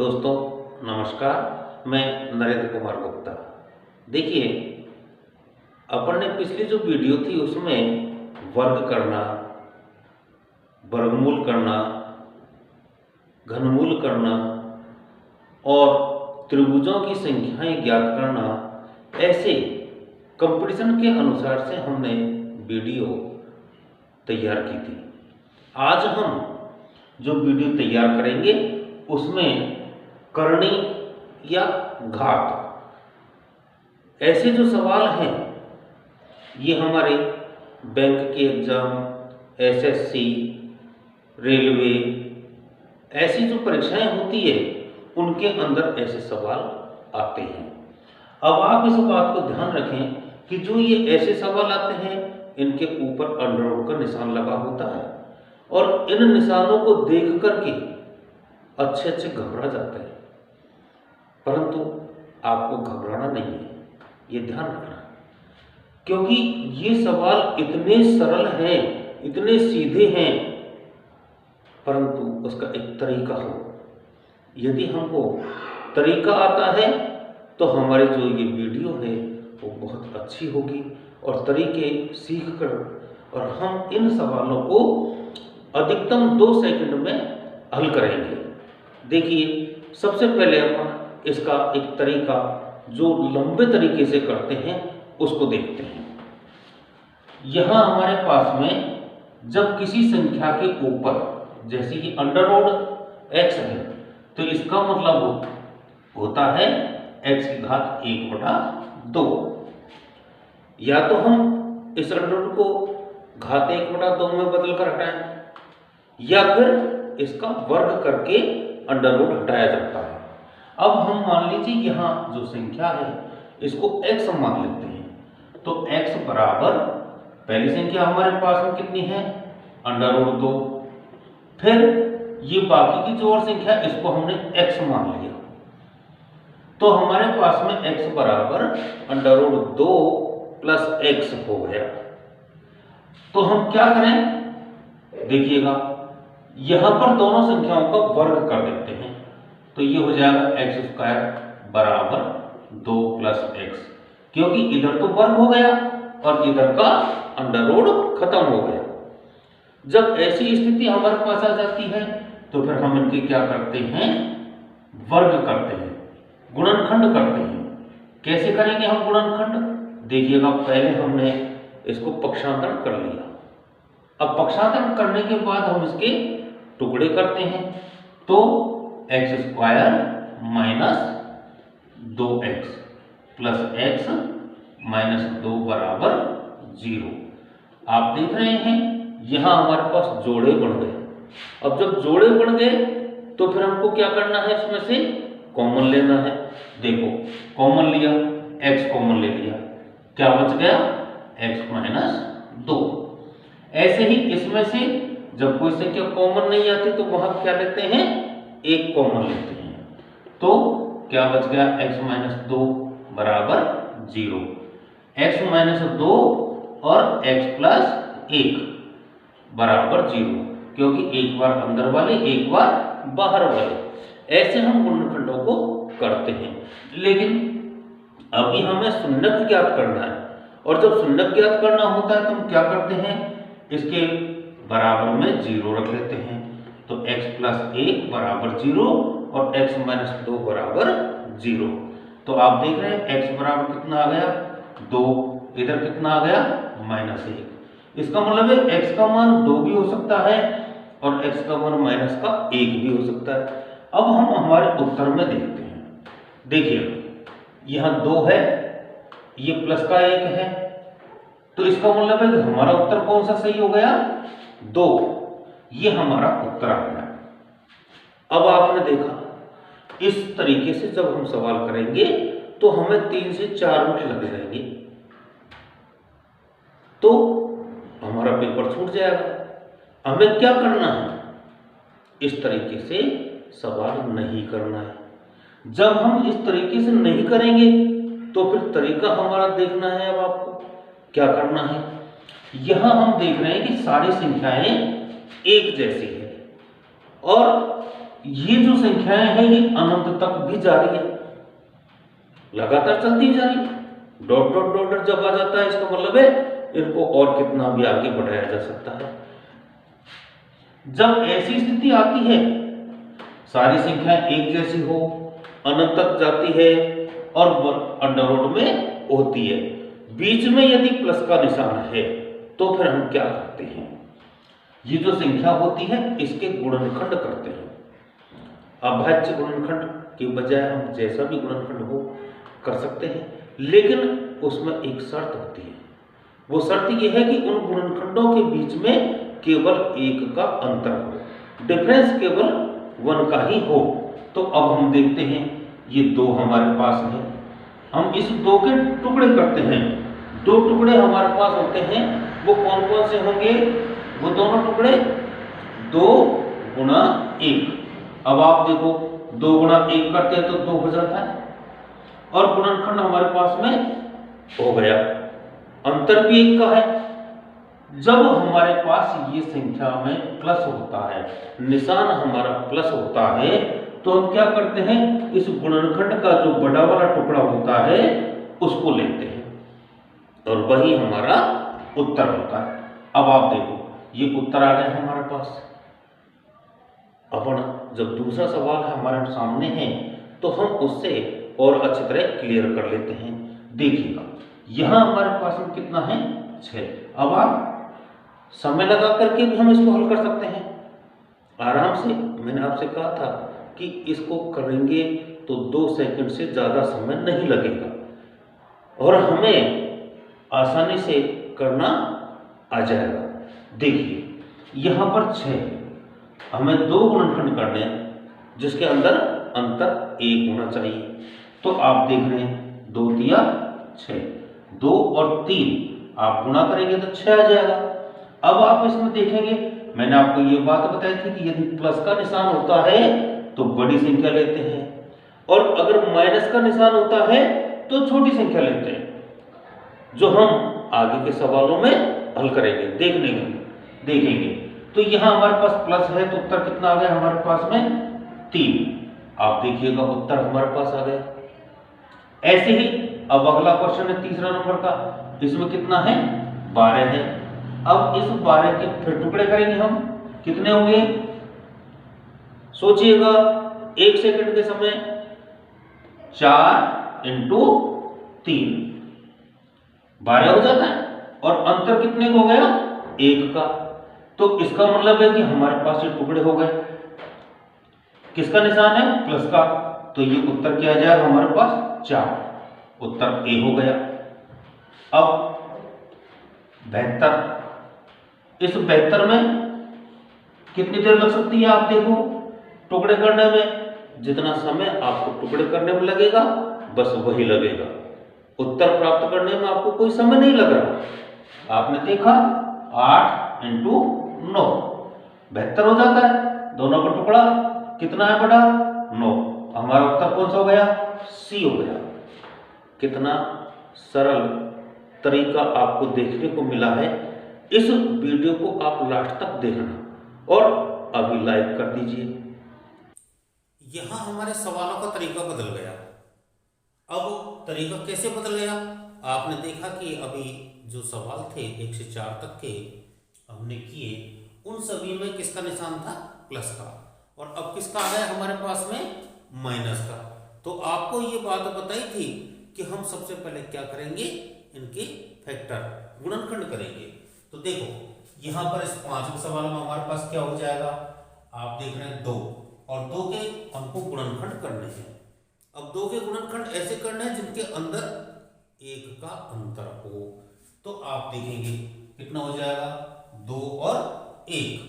दोस्तों नमस्कार, मैं नरेंद्र कुमार गुप्ता। देखिए, अपन ने पिछली जो वीडियो थी उसमें वर्ग करना, वर्गमूल करना, घनमूल करना और त्रिभुजों की संख्याएं ज्ञात करना, ऐसे कंपटीशन के अनुसार से हमने वीडियो तैयार की थी। आज हम जो वीडियो तैयार करेंगे उसमें करनी या घात, ऐसे जो सवाल हैं ये हमारे बैंक के एग्जाम, एसएससी, रेलवे, ऐसी जो परीक्षाएं होती है उनके अंदर ऐसे सवाल आते हैं। अब आप इस बात को ध्यान रखें कि जो ये ऐसे सवाल आते हैं इनके ऊपर अंडरवुड का निशान लगा होता है और इन निशानों को देख करके अच्छे घबरा जाते हैं, परंतु आपको घबराना नहीं है, ये ध्यान रखना, क्योंकि ये सवाल इतने सरल हैं, इतने सीधे हैं, परंतु उसका एक तरीका हो। यदि हमको तरीका आता है तो हमारी जो ये वीडियो है वो बहुत अच्छी होगी और तरीके सीख कर और हम इन सवालों को अधिकतम 2 सेकंड में हल करेंगे। देखिए, सबसे पहले अपन इसका एक तरीका जो लंबे तरीके से करते हैं उसको देखते हैं। यहां हमारे पास में जब किसी संख्या के ऊपर, जैसे कि अंडरवुड x है, तो इसका मतलब होता है x की घात 1/2। या तो हम इस अंडरवुड को घात 1/2 में बदल कर हटाएं या फिर इसका वर्ग करके अंडरवुड हटाया जाता है। अब हम मान लीजिए यहाँ जो संख्या है इसको x मान लेते हैं, तो x बराबर पहली संख्या हमारे पास में कितनी है, अंडरवुड 2। फिर ये बाकी की जो और संख्या इसको हमने x मान लिया, तो हमारे पास में x बराबर अंडरवुड 2 प्लस x हो गया। तो हम क्या करें, देखिएगा यहां पर दोनों संख्याओं का वर्ग कर देते हैं, तो ये हो जाएगा x² बराबर 2 प्लस x, क्योंकि इधर तो वर्ग हो गया और इधर का अंडरवुड खत्म हो गया। जब ऐसी स्थिति हमारे पास आ जाती है तो फिर हम इनके क्या करते हैं, वर्ग करते हैं, गुणनखंड करते हैं। कैसे करेंगे हम गुणनखंड, देखिएगा पहले हमने इसको पक्षांतरण कर लिया। अब पक्षांतरण करने के बाद हम इसके टुकड़े करते हैं, तो x² minus 2x plus x minus 2 बराबर 0। आप देख रहे हैं यहां हमारे पास जोड़े बन गए। अब जब जोड़े बन गए तो फिर हमको क्या करना है, इसमें से कॉमन लेना है। देखो कॉमन लिया, x कॉमन ले लिया, क्या बच गया, x माइनस 2। ऐसे ही इसमें से जब कोई संख्या कॉमन नहीं आती तो वहां क्या लेते हैं, एक कॉमन लेते हैं, तो क्या बच गया, x माइनस 2 बराबर 0। x माइनस 2 और x प्लस 1 बराबर 0, क्योंकि एक बार अंदर वाले एक बार बाहर वाले। ऐसे हम गुणनखंडों को करते हैं। लेकिन अभी हमें शून्यक ज्ञात करना है, और जब शून्यक ज्ञात करना होता है तो हम क्या करते हैं, इसके बराबर में 0 रख लेते हैं, तो x प्लस 1 बराबर 0 और x माइनस 2 बराबर 0। तो आप देख रहे हैं x बराबर कितना आ गया, 2, इधर कितना आ गया, -1। इसका मतलब है x का मान 2 भी हो सकता है और x का मान माइनस का 1 भी हो सकता है। अब हम हमारे उत्तर में देखते हैं। देखिए यहाँ 2 है, ये प्लस का 1 है, तो इसका मतलब है कि हमारा उत्तर कौन सा सही हो गया, 2। ये हमारा उत्तर आ गया। अब आपने देखा इस तरीके से जब हम सवाल करेंगे तो हमें 3 से 4 मिनट लग जाएंगे, तो हमारा पेपर छूट जाएगा। हमें क्या करना है, इस तरीके से सवाल नहीं करना है। जब हम इस तरीके से नहीं करेंगे तो फिर तरीका हमारा देखना है। अब आपको क्या करना है, यहां हम देख रहे हैं कि सारी संख्याएं एक जैसी है और ये जो संख्याएं हैं ये अनंत तक भी जारी है, लगातार चलती ही जा रही है। डॉट डॉट डॉट डॉट जब आ जाता है इसका मतलब है इनको और कितना भी आगे बढ़ाया जा सकता है। जब ऐसी स्थिति आती है, सारी संख्याएं एक जैसी हो, अनंत तक जाती है और अंडर रूट में होती है, बीच में यदि प्लस का निशान है तो फिर हम क्या करते हैं, ये जो संख्या होती है इसके गुणनखंड करते हैं। अभाज्य गुणनखंड के बजाय हम जैसा भी गुणनखंड हो कर सकते हैं, लेकिन उसमें एक शर्त होती है। वो शर्त ये है कि उन गुणनखंडों के बीच में केवल एक का अंतर हो, डिफरेंस केवल 1 का ही हो। तो अब हम देखते हैं ये 2 हमारे पास है, हम इस 2 के टुकड़े करते हैं। 2 टुकड़े हमारे पास होते हैं, वो कौन कौन से होंगे, वो दोनों टुकड़े 2 गुणा 1। अब आप देखो 2 गुणा 1 करते हैं तो 2 हो जाता है और गुणनखंड हमारे पास में हो गया, अंतर भी 1 का है। जब हमारे पास ये संख्या में प्लस होता है, निशान हमारा प्लस होता है, तो हम क्या करते हैं, इस गुणनखंड का जो बड़ा वाला टुकड़ा होता है उसको लेते हैं और वही हमारा उत्तर होता है। अब आप देखो ये उत्तर आ गया हमारे पास। अपन जब दूसरा सवाल हमारे सामने है तो हम उससे और अच्छी तरह क्लियर कर लेते हैं। देखिएगा यहां हमारे पास में कितना है, 6। अब आप समय लगा करके भी हम इसको हल कर सकते हैं आराम से। मैंने आपसे कहा था कि इसको करेंगे तो 2 सेकंड से ज्यादा समय नहीं लगेगा और हमें आसानी से करना आ जाएगा। देखिए यहां पर 6, हमें 2 गुणनखंड करने हैं जिसके अंदर अंतर 1 होना चाहिए। तो आप देख रहे हैं 2 तिया 6, 2 और 3 आप गुणा करेंगे तो 6 आ जाएगा। अब आप इसमें देखेंगे, मैंने आपको ये बात बताई थी कि यदि प्लस का निशान होता है तो बड़ी संख्या लेते हैं और अगर माइनस का निशान होता है तो छोटी संख्या लेते हैं, जो हम आगे के सवालों में हल करेंगे, देखेंगे। तो यहां हमारे पास प्लस है तो उत्तर कितना आ गया हमारे पास में, 3। आप देखिएगा उत्तर हमारे पास आ गया। ऐसे ही अब अगला क्वेश्चन है तीसरा नंबर का, इसमें कितना है, 12 है। अब इस 12 के फिर टुकड़े करेंगे हम, कितने होंगे, सोचिएगा 1 सेकंड के समय, 4 इंटू 3 12 हो जाता है और अंतर कितने का हो गया, 1 का। तो इसका मतलब है कि हमारे पास ये टुकड़े हो गए, किसका निशान है, प्लस का। तो ये उत्तर क्या आ जाएगा हमारे पास, 4, उत्तर ए हो गया। अब 72, इस 72 में कितनी देर लग सकती है, आप देखो टुकड़े करने में जितना समय आपको टुकड़े करने में लगेगा बस वही लगेगा, उत्तर प्राप्त करने में आपको कोई समय नहीं लग रहा। आपने देखा 8 इंटू 9 72 हो जाता है, दोनों का टुकड़ा कितना है बड़ा, 9। हमारा उत्तर कौन सा हो गया, सी हो गया। कितना सरल तरीका आपको देखने को मिला है। इस वीडियो को आप लास्ट तक देखना और अभी लाइक कर दीजिए। यहां हमारे सवालों का तरीका बदल गया। अब तरीका कैसे बदल गया, आपने देखा कि अभी जो सवाल थे 1 से 4 तक के हमने किए, उन सभी में किसका निशान था, प्लस का, और अब किसका आ गया हमारे पास में, माइनस का। तो आपको ये बात बताई थी कि हम सबसे पहले क्या करेंगे, इनके फैक्टर गुणनखंड करेंगे। तो देखो यहां पर इस 5वें सवाल में हमारे पास क्या हो जाएगा, आप देख रहे हैं 2 और 2 के हमको गुणनखंड करने हैं। अब 2 के गुणनखंड ऐसे करने हैं जिनके अंदर 1 का अंतर हो। तो आप देखेंगे कितना हो जाएगा, 2 और 1।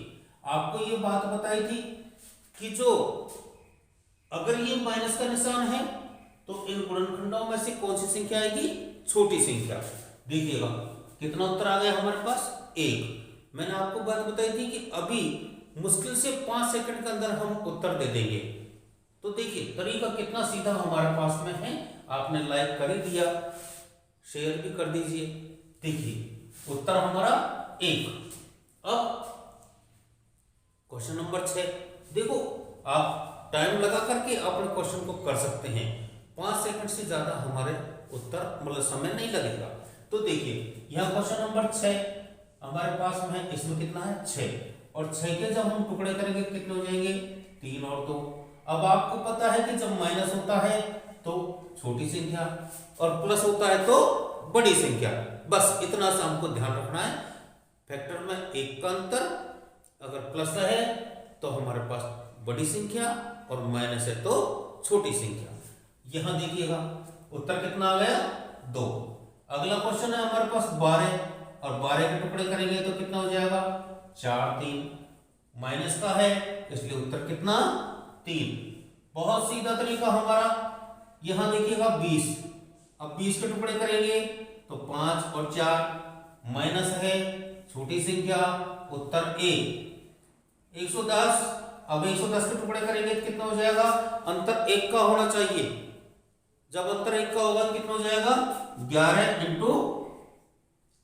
आपको ये बात बताई थी कि जो अगर ये माइनस का निशान है तो इन गुणनखंडों में से कौन सी संख्या आएगी, छोटी संख्या। देखिएगा कितना उत्तर आ गया हमारे पास, 1। मैंने आपको बात बताई थी कि अभी मुश्किल से 5 सेकंड के अंदर हम उत्तर दे देंगे। तो देखिए तरीका कितना सीधा हमारे पास में है। आपने लाइक कर ही दिया, शेयर भी कर दीजिए। देखिए उत्तर हमारा 1। अब क्वेश्चन नंबर 6 देखो, आप टाइम लगा करके अपने क्वेश्चन को कर सकते हैं। 5 सेकंड से ज़्यादा हमारे उत्तर मतलब समय नहीं लगेगा। तो देखिए यहाँ क्वेश्चन नंबर 6 हमारे पास में है, इसमें कितना है 6 और 6 के जब हम टुकड़े करेंगे कितने हो जाएंगे 3 और 2। अब आपको पता है कि जब माइनस होता है तो छोटी संख्या और प्लस होता है तो बड़ी संख्या, बस इतना सा हमको ध्यान रखना है। फैक्टर में एक का अंतर, अगर प्लस है तो हमारे पास बड़ी संख्या और माइनस है तो छोटी संख्या। यहां देखिएगा उत्तर कितना आ गया 2। अगला क्वेश्चन है हमारे पास 12 और 12 के टुकड़े करेंगे तो कितना हो जाएगा 4 3, माइनस का है इसलिए उत्तर कितना 3। बहुत सीधा तरीका हमारा। यहां देखिएगा 20, अब 20 के टुकड़े करेंगे तो 5 और 4, माइनस है छोटी संख्या, उत्तर 110। अब 110 के टुकड़े करेंगे तो कितना हो जाएगा, अंतर 1 का होना चाहिए। जब अंतर 1 का होगा तो कितना हो जाएगा 11 इंटू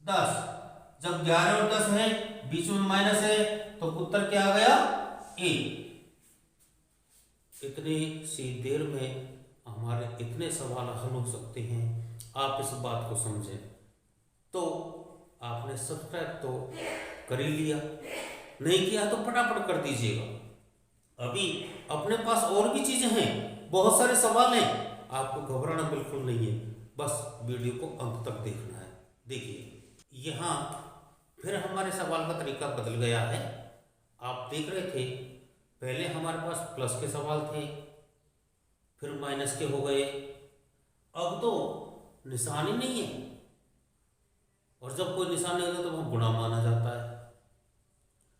10। जब 11 और 10 है बीच में माइनस है तो उत्तर क्या आ गया 1। इतनी सी देर में हमारे इतने सवाल हल हो सकते हैं, आप इस बात को समझें। तो आपने सब्सक्राइब तो कर ही लिया, नहीं किया तो फटाफट कर दीजिएगा। अभी अपने पास और भी चीजें हैं, बहुत सारे सवाल हैं, आपको घबराना बिल्कुल नहीं है, बस वीडियो को अंत तक देखना है। देखिए यहाँ फिर हमारे सवाल का तरीका बदल गया है। आप देख रहे थे पहले हमारे पास प्लस के सवाल थे, फिर माइनस के हो गए, अब तो निशान ही नहीं है, और जब कोई निशान नहीं होता तो वह गुणा माना जाता है।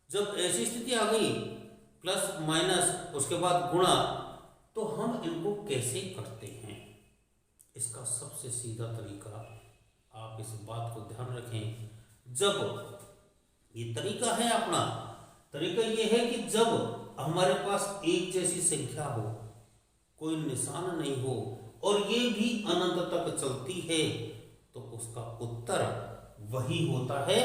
जब ऐसी स्थिति आ गई प्लस माइनस उसके बाद गुणा, तो हम इनको कैसे करते हैं, इसका सबसे सीधा तरीका, आप इस बात को ध्यान रखें। जब ये तरीका है अपना, तरीका ये है कि जब हमारे पास एक जैसी संख्या हो, कोई निशान नहीं हो और ये भी अनंत तक चलती है, तो उसका उत्तर वही होता है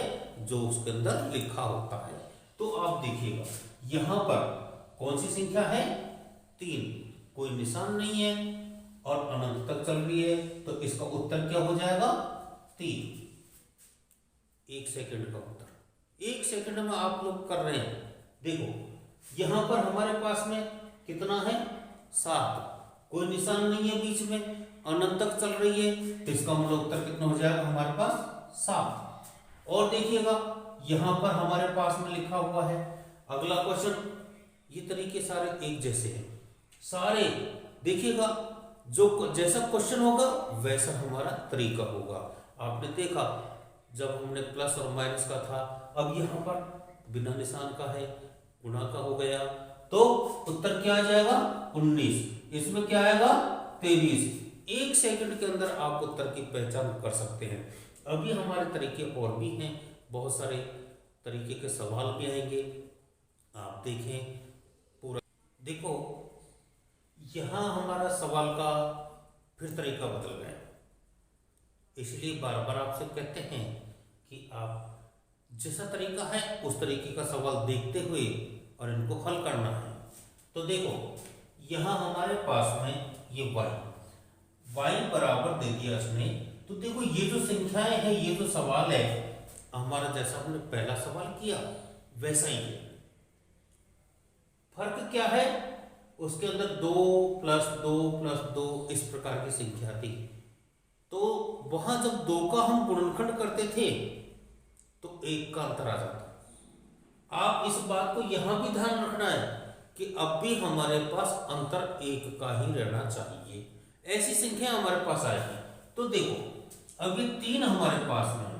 जो उसके अंदर लिखा होता है। तो आप देखिएगा यहां पर कौन सी संख्या है 3, कोई निशान नहीं है और अनंत तक चल रही है, तो इसका उत्तर क्या हो जाएगा 3। 1 सेकंड का उत्तर 1 सेकंड में आप लोग कर रहे हैं। देखो यहां पर हमारे पास में कितना है 7, कोई निशान नहीं है बीच में, अनंत तक चल रही है, तो इसका मतलब उत्तर कितना हो जाएगा हमारे पास 7। और देखिएगा यहां पर हमारे पास में लिखा हुआ है अगला क्वेश्चन, ये तरीके सारे एक जैसे हैं सारे। देखिएगा जो जैसा क्वेश्चन होगा वैसा हमारा तरीका होगा। आपने देखा जब हमने प्लस और माइनस का था, अब यहां पर बिना निशान का है, गुणा का हो गया, तो उत्तर क्या आ जाएगा 19, इसमें क्या आएगा 23। 1 सेकंड के अंदर आप उत्तर की पहचान कर सकते हैं। अभी हमारे तरीके और भी हैं, बहुत सारे तरीके के सवाल भी आएंगे, आप देखें पूरा। देखो यहां हमारा सवाल का फिर तरीका बदल गया, इसलिए बार बार आपसे कहते हैं कि आप जैसा तरीका है उस तरीके का सवाल देखते हुए और इनको हल करना है। तो देखो यहां हमारे पास में ये y बराबर दे दिया इसने, तो देखो ये जो संख्याएं हैं, ये जो सवाल है हमारा जैसा हमने पहला सवाल किया वैसा ही है। फर्क क्या है, उसके अंदर 2 + 2 + 2 इस प्रकार की संख्या थी, तो वहां जब 2 का हम गुणनखंड करते थे तो 1 का अंतर आ जाता। आप इस बात को यहां भी ध्यान रखना है कि अब भी हमारे पास अंतर 1 का ही रहना चाहिए, ऐसी संख्या हमारे पास आएगी। तो देखो अब ये 3 हमारे पास में है,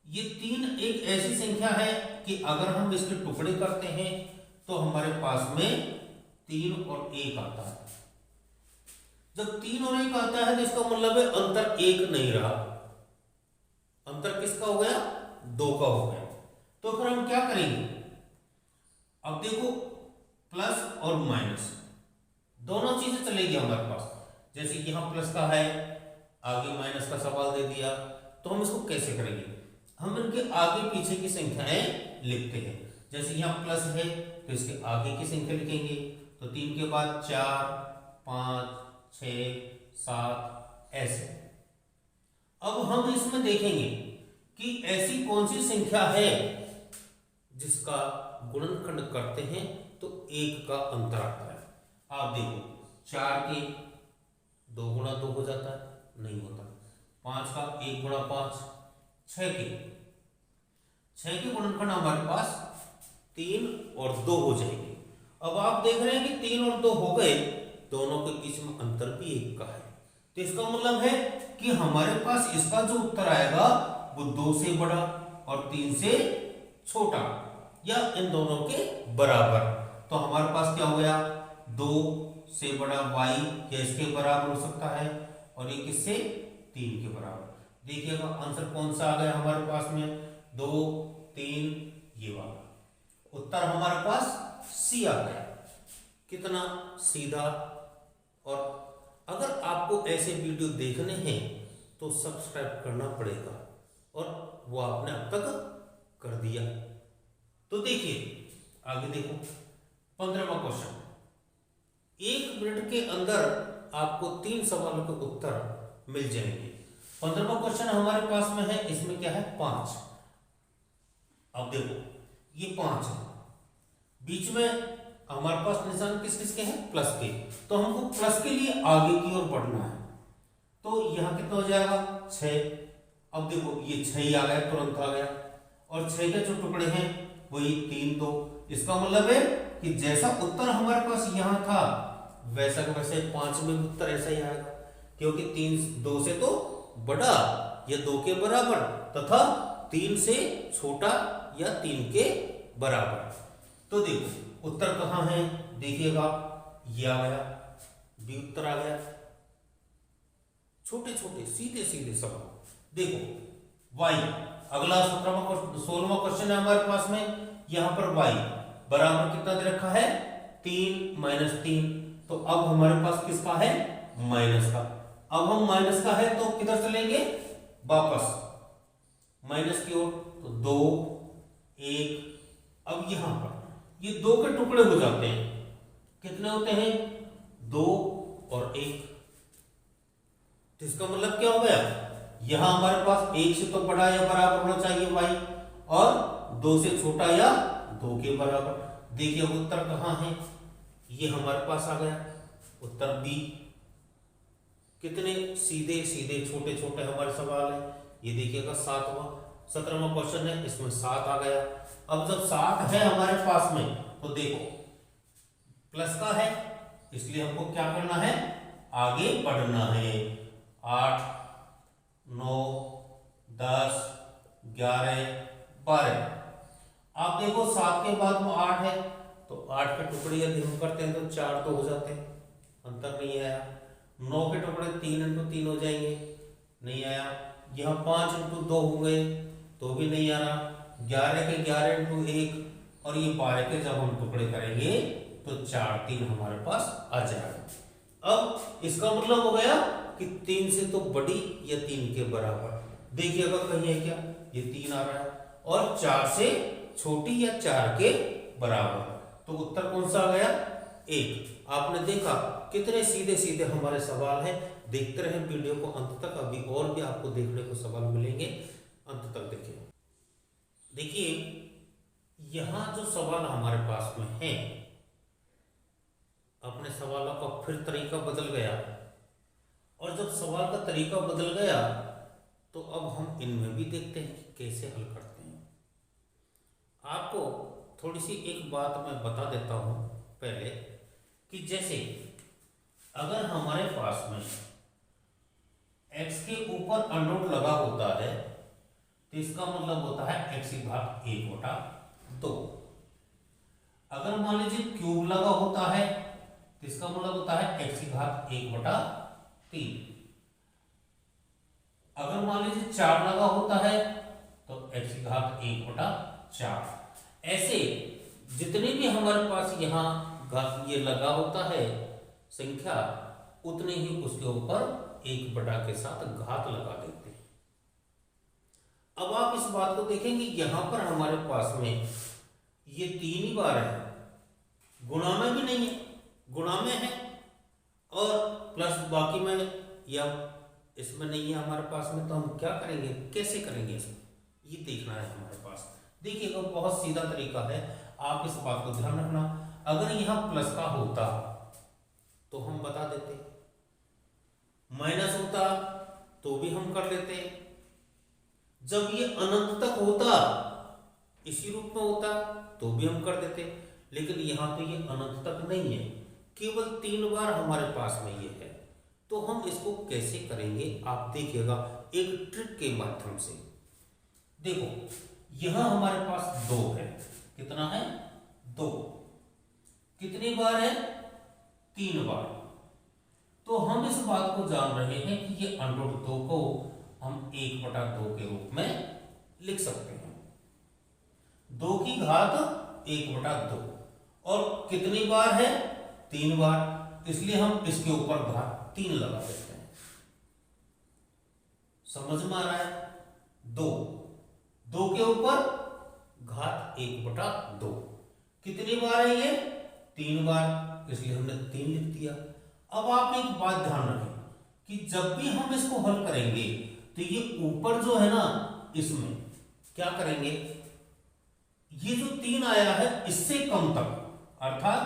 ये 3 एक ऐसी संख्या है कि अगर हम इसके टुकड़े करते हैं तो हमारे पास में 3 और 1 आता है। जब 3 और 1 आता है तो इसका मतलब है अंतर 1 नहीं रहा, अंतर किसका हो गया 2 का हो गया। तो फिर हम क्या करेंगे, अब देखो प्लस और माइनस दोनों चीजें चलेगी हमारे पास। जैसे कि यहां प्लस का है, आगे माइनस का सवाल दे दिया, तो हम इसको कैसे करेंगे, हम इनके आगे पीछे की संख्याएं लिखते हैं। जैसे यहाँ प्लस है तो इसके आगे की संख्या लिखेंगे, तो 3 के बाद 4, 5, 6, 7 ऐसे। अब हम इसमें देखेंगे कि ऐसी कौन सी संख्या है जिसका गुणनखंड करते हैं तो 1 का अंतर आता है। आप देखो 4 के 2 गुणा 2 हो जाता है, नहीं होता। 5 का 1 गुणा 5, 6 के गुणनखंड हमारे पास 3 और 2 हो जाएंगे। अब आप देख रहे हैं कि 3 और 2 हो गए, दोनों के बीच में अंतर भी 1 का है, तो इसका मतलब है कि हमारे पास इसका जो उत्तर आएगा वो 2 से बड़ा और 3 से छोटा या इन दोनों के बराबर। तो हमारे पास क्या हो गया, 2 से बड़ा y या इसके बराबर हो सकता है, और ये किससे, 3 के बराबर। देखिएगा आंसर कौन सा आ गया हमारे पास में, 2, 3, ये वाला उत्तर हमारे पास C आ गया। कितना सीधा। और अगर आपको ऐसे वीडियो देखने हैं तो सब्सक्राइब करना पड़ेगा, और वो आपने अब तक कर दिया। तो देखिए आगे देखो 15वां क्वेश्चन। 1 मिनट के अंदर आपको 3 सवालों के उत्तर मिल जाएंगे। 15वां क्वेश्चन हमारे पास में है, इसमें क्या है, 5। अब देखो ये 5 है, बीच में हमारे पास निशान किस किस के हैं, प्लस के, तो हमको प्लस के लिए आगे की ओर बढ़ना है। तो यहां कितना हो जाएगा, 6। अब देखो ये 6 ही आ गया, तुरंत आ गया, और 6 के जो टुकड़े हैं वही 3, 2। इसका मतलब है कि जैसा उत्तर हमारे पास यहां था वैसा का वैसे 5 में उत्तर ऐसा ही आएगा, क्योंकि 3 2 से तो बड़ा या 2 के बराबर तथा 3 से छोटा या 3 के बराबर। तो देखो उत्तर कहाँ है, देखिएगा ये आ गया, बी उत्तर आ गया। छोटे छोटे सीधे सीधे सवाल। देखो y, अगला 16वां क्वेश्चन है हमारे पास में, यहां पर y बराबर कितना दे रखा है, 3 माइनस 3। तो अब हमारे पास किसका है, माइनस का। अब हम माइनस का है तो किधर चलेंगे, वापस माइनस की ओर, तो 2, 1। अब यहां पर ये 2 के टुकड़े हो जाते हैं, कितने होते हैं, 2 और 1। तो इसका मतलब क्या हो गया, यहां हमारे पास 1 से तो बड़ा या बराबर होना चाहिए y, और 2 से छोटा या 2 के बराबर। देखिए उत्तर कहां है, ये हमारे पास आ गया उत्तर बी। कितने सीधे सीधे छोटे छोटे हमारे सवाल है। ये देखिएगा 17वां क्वेश्चन है, इसमें 7 आ गया। अब जब 7 है हमारे पास में तो देखो प्लस का है, इसलिए हमको क्या करना है, आगे बढ़ना है। 8, 9, 10, 11, 12। आप देखो 7 के बाद वो 8 है, तो 8 के टुकड़े यदि हम करते हैं तो 4 तो हो जाते हैं, अंतर नहीं आया। 9 के टुकड़े 3 इंटू 3 हो जाएंगे, नहीं आया। यहाँ 5 इंटू 2 हो गए तो भी नहीं आ रहा। 11 के 11 इंटू 1, और ये 12 के जब हम टुकड़े करेंगे तो 4, 3 हमारे पास आ जाएगा। अब इसका मतलब हो गया कि 3 से तो बड़ी या 3 के बराबर। देखिएगा कहीं है क्या, ये 3 आ रहा है, और 4 से छोटी या 4 के बराबर। तो उत्तर कौन सा आ गया, 1। आपने देखा कितने सीधे सीधे हमारे सवाल हैं। देखते रहें वीडियो को अंत तक, अभी और भी आपको देखने को सवाल मिलेंगे, अंत तक देखिए। देखिए यहां जो सवाल हमारे पास में है, अपने सवालों का फिर तरीका बदल गया, और जब सवाल का तरीका बदल गया तो अब हम इनमें भी देखते हैं कि कैसे हल करते हैं। आपको थोड़ी सी एक बात मैं बता देता हूं पहले, कि जैसे अगर हमारे पास में x के ऊपर अंडर लगा होता है तो इसका मतलब होता है x की घात 1/2। अगर मान लीजिए क्यूब लगा होता है तो इसका मतलब होता है x की घात 1/3। अगर मान लीजिए 4 लगा होता है तो x की घात 1/4। ऐसे जितने भी हमारे पास यहाँ ये लगा होता है संख्या, उतने ही उसके ऊपर 1 के साथ घात लगा देते हैं। अब आप इस बात को देखेंगे, यहां पर हमारे पास में ये 3 ही बार है, गुणा में भी नहीं है, गुणा में है, और प्लस बाकी में या इसमें नहीं है हमारे पास में, तो हम क्या करेंगे, कैसे करेंगे इसमें, ये देखना है हमारे पास। देखिएगा बहुत सीधा तरीका है, आप इस बात को ध्यान रखना। अगर यहां प्लस का होता तो हम बता देते, माइनस होता तो भी हम कर लेते, जब ये अनंत तक होता इसी रूप में होता तो भी हम कर देते, लेकिन यहां तो ये अनंत तक नहीं है, केवल 3 बार हमारे पास में ये है। तो हम इसको कैसे करेंगे आप देखिएगा एक ट्रिक के माध्यम से। देखो यहां हमारे पास 2 है, कितना है 2, कितनी बार है 3 बार। तो हम इस बात को जान रहे हैं कि ये √2 को हम 1/2 के रूप में लिख सकते हैं, 2 की घात 1/2, और कितनी बार है 3 बार, इसलिए हम इसके ऊपर घात 3 लगा देते हैं। समझ में आ रहा है, 2 के ऊपर घात 1/2, कितनी बार है ये 3 बार, इसलिए हमने 3 लिख दिया। अब आप एक बात ध्यान रखें कि जब भी हम इसको हल करेंगे तो ये ऊपर जो है ना, इसमें क्या करेंगे, ये जो 3 आया है इससे कम तक, अर्थात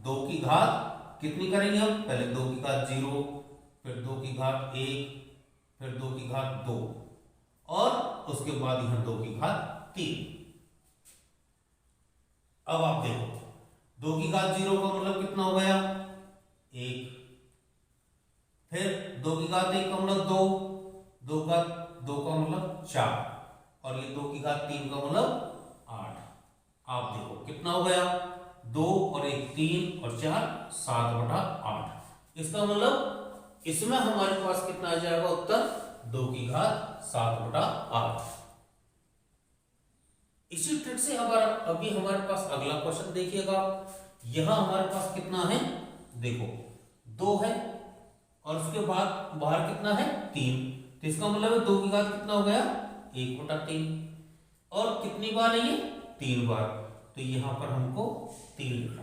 2 की घात कितनी करेंगे हम, पहले 2 की घात 0, फिर 2 की घात 1, फिर 2 की घात 2, और उसके बाद यहां 2 की घात 3। अब आप देखो 2 की घात 0 का मतलब कितना हो गया 1, फिर 2 की घात 1 का मतलब 2, 2 का 2 का मतलब 4, और ये 2 की घात 3 का मतलब 8। आप देखो कितना हो गया, 2 और 1 3 और 4 7/8। इसका मतलब इसमें हमारे पास कितना आ जाएगा उत्तर, 2 की घात 7/8। इसी ट्रिक से अभी हमारे पास अगला क्वेश्चन देखिएगा। यहां हमारे पास कितना है, देखो 2 है, और उसके बाद बाहर कितना है 3, तो इसका मतलब है 2 की घात कितना हो गया 1/3, और कितनी बार है ये 3 बार, तो यहां पर हमको 3 लिखना।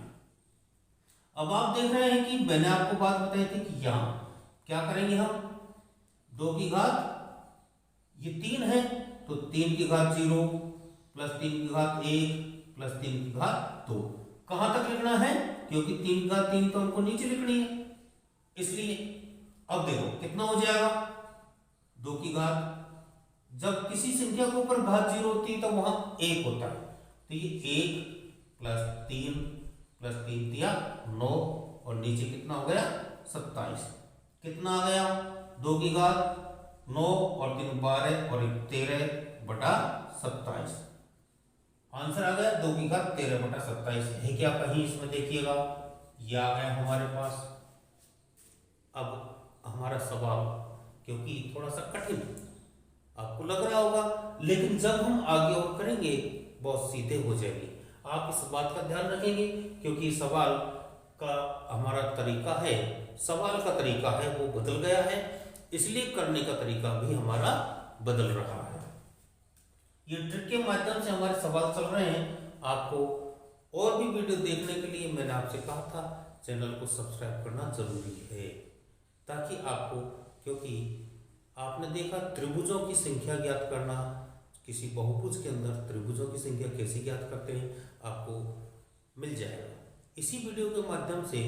अब आप देख रहे हैं कि मैंने आपको बात बताई थी कि यहां क्या करेंगे हम, 2 की घात ये 3 है, तो 3 की घात 0 प्लस 3 की घात 1 प्लस 3 की घात 2, कहां तक लिखना है, क्योंकि 3 की घात 3 तो हमको नीचे लिखनी है, इसलिए अब देखो कितना हो जाएगा, 2 की घात, जब किसी संख्या के ऊपर घात 0 होती है तो वहां 1 होता है, तो ये 1 प्लस 3 प्लस 3 दिया 9, और नीचे कितना हो गया 27, कितना आ गया 2 की घात 9 और 3 12 और 1 13/27, आंसर आ गया 2 की घात 13/27 है क्या, कहीं इसमें देखिएगा ये आ गया हमारे पास। अब हमारा सवाल क्योंकि थोड़ा सा कठिन आपको लग रहा होगा, लेकिन जब हम आगे और करेंगे बहुत सीधे हो जाएंगे। आप इस बात का ध्यान रखेंगे क्योंकि सवाल का हमारा तरीका है, सवाल का तरीका है वो बदल गया है, इसलिए करने का तरीका भी हमारा बदल रहा है। ये ट्रिक के माध्यम से हमारे सवाल चल रहे हैं। आपको और भी वीडियो देखने के लिए मैंने आपसे कहा था चैनल को सब्सक्राइब करना जरूरी है, ताकि आपको, क्योंकि आपने देखा त्रिभुजों की संख्या ज्ञात करना, किसी बहुभुज के अंदर त्रिभुजों की संख्या कैसे ज्ञात करते हैं आपको मिल जाएगा। इसी वीडियो के माध्यम से,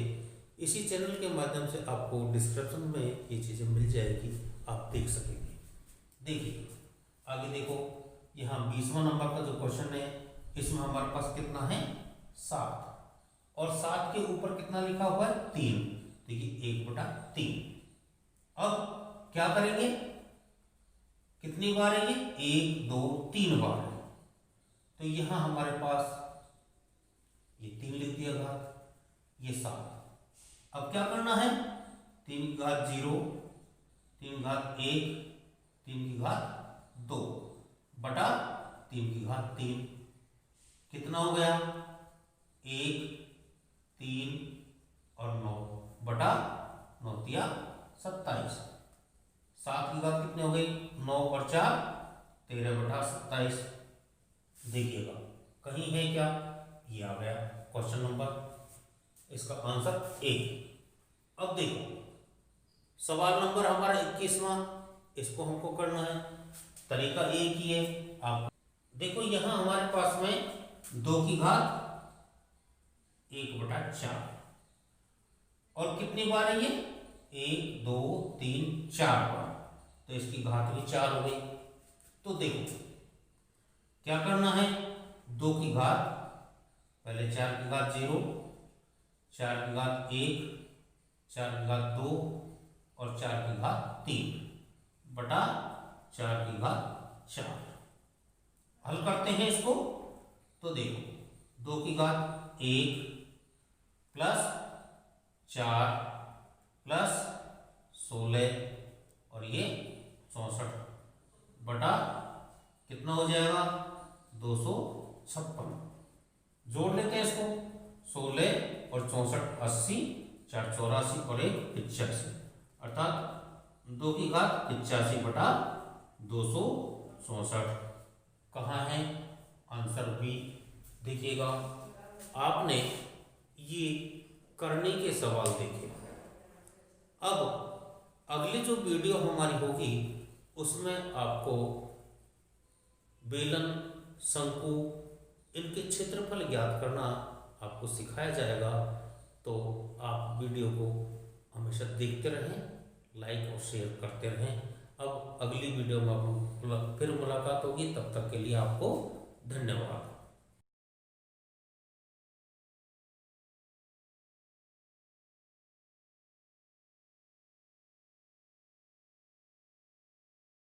इसी चैनल के माध्यम से आपको डिस्क्रिप्शन में ये चीज़ें मिल जाएगी, आप देख सकेंगे। देखिए आगे देखो, यहाँ 20वां नंबर का जो क्वेश्चन है इसमें हमारे पास कितना है 7, और 7 के ऊपर कितना लिखा हुआ है 3, देखिए 1/3। अब क्या करेंगे, कितनी बार है ये 1 2 3 बार है, तो यहां हमारे पास ये 3 लिख दिया घात, ये 7। अब क्या करना है, 3 की घात 0, 3 की घात 1, 3 की घात 2 बटा 3 की घात 3, कितना हो गया 1 3 और 9 बटा 9 दिया 27। 7 की घात कितनी हो गई 9 और 4 13/27। देखिएगा कहीं है क्या, ये आ गया क्वेश्चन नंबर, इसका आंसर ए। अब देखो सवाल नंबर हमारा 21वां, इसको हमको करना है, तरीका एक ही है। आप देखो यहाँ हमारे पास में 2 की घात 1/4 और कितनी बार है ये, 1 2 3 4 बार, तो इसकी घात भी 4 हो गई। तो देखो क्या करना है, 2 की घात, पहले 4 की घात 0, 4 की घात 1, 4 की घात 2 और 4 की घात 3 बटा 4 की घात 4। हल करते हैं इसको, तो देखो 2 की घात 1 प्लस 4 प्लस 16 और ये 64 बटा कितना हो जाएगा 256। जोड़ लेते हैं इसको, 16 और 64 80, 4 84 और 1 85, अर्थात 2 की घात 85 बटा 264। कहाँ है आंसर बी। देखिएगा आपने ये करने के सवाल देखे। अब अगली जो वीडियो हमारी होगी उसमें आपको बेलन, शंकु, इनके क्षेत्रफल ज्ञात करना आपको सिखाया जाएगा। तो आप वीडियो को हमेशा देखते रहें, लाइक और शेयर करते रहें। अब अगली वीडियो में फिर मुलाकात होगी, तब तक के लिए आपको धन्यवाद।